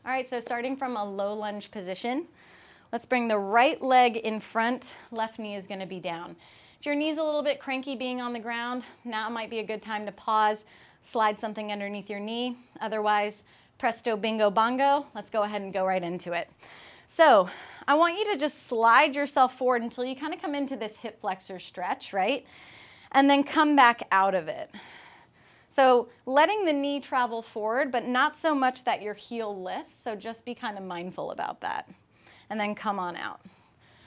All right, so starting from a low lunge position, let's bring the right leg in front, left knee is gonna be down. If your knee's a little bit cranky being on the ground, now might be a good time to pause, slide something underneath your knee. Otherwise, presto, bingo, bongo, let's go ahead and go right into it. So I want you to just slide yourself forward until you kind of come into this hip flexor stretch, right? And then come back out of it. So letting the knee travel forward, but not so much that your heel lifts, so just be kind of mindful about that. And then come on out.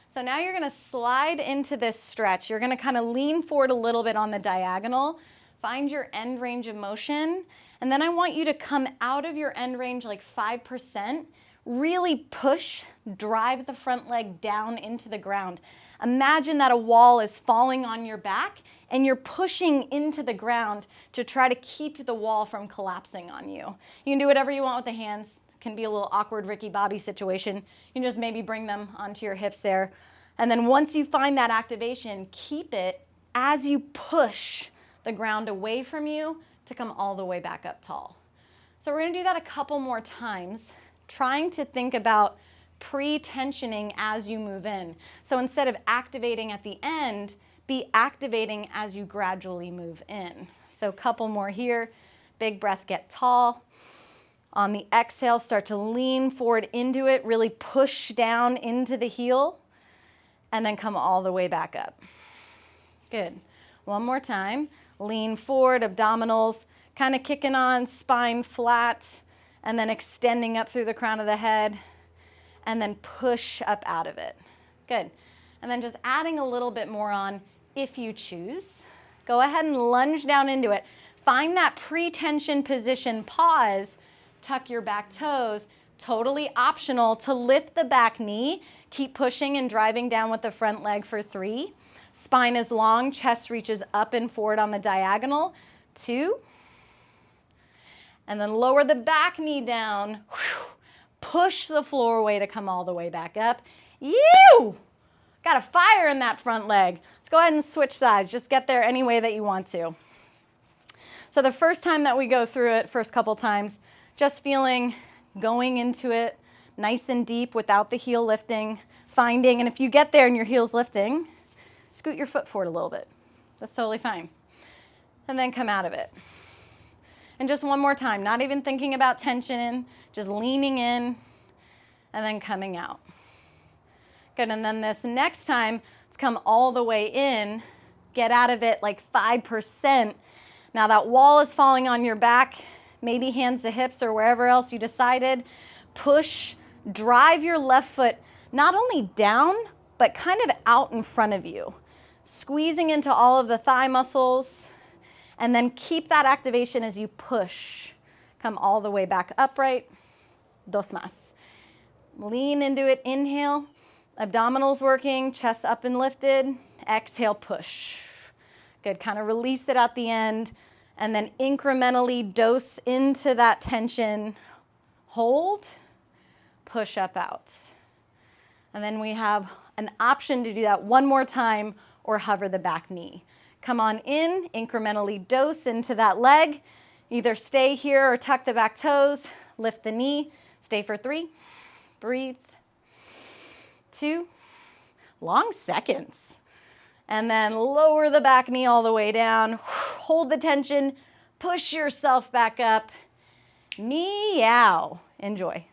So now you're gonna slide into this stretch. You're gonna kind of lean forward a little bit on the diagonal, find your end range of motion, and then I want you to come out of your end range like 5%, really push, drive the front leg down into the ground. Imagine that a wall is falling on your back and you're pushing into the ground to try to keep the wall from collapsing on you. You can do whatever you want with the hands. It can be a little awkward Ricky Bobby situation. You can just maybe bring them onto your hips there. And then once you find that activation, keep it as you push the ground away from you to come all the way back up tall. So we're gonna do that a couple more times, trying to think about pre-tensioning as you move in. So instead of activating at the end, be activating as you gradually move in. So a couple more here. Big breath, get tall. On the exhale, start to lean forward into it, really push down into the heel, and then come all the way back up. Good. One more time. Lean forward, abdominals, kind of kicking on, spine flat, and then extending up through the crown of the head, and then push up out of it. Good. And then just adding a little bit more on if you choose. Go ahead and lunge down into it. Find that pre-tension position, pause, tuck your back toes. Totally optional to lift the back knee. Keep pushing and driving down with the front leg for 3. Spine is long, chest reaches up and forward on the diagonal. 2. And then lower the back knee down. Push the floor away to come all the way back up. You got a fire in that front leg. Let's go ahead and switch sides. Just get there any way that you want to. So the first time that we go through it, first couple times, just feeling, going into it nice and deep without the heel lifting, finding, and if you get there and your heel's lifting, scoot your foot forward a little bit. That's totally fine. And then come out of it. And just one more time, not even thinking about tension, just leaning in and then coming out. Good, and then this next time, let's come all the way in, get out of it like 5%. Now that wall is falling on your back, maybe hands to hips or wherever else you decided. Push, drive your left foot not only down, but kind of out in front of you, squeezing into all of the thigh muscles. And then keep that activation as you push. Come all the way back upright. Dos más. Lean into it, inhale. Abdominals working, chest up and lifted. Exhale, push. Good, kind of release it at the end. And then incrementally dose into that tension. Hold, push up out. And then we have an option to do that one more time or hover the back knee. Come on in, incrementally dose into that leg. Either stay here or tuck the back toes, lift the knee, stay for 3, breathe, 2, long seconds. And then lower the back knee all the way down, hold the tension, push yourself back up, meow, enjoy.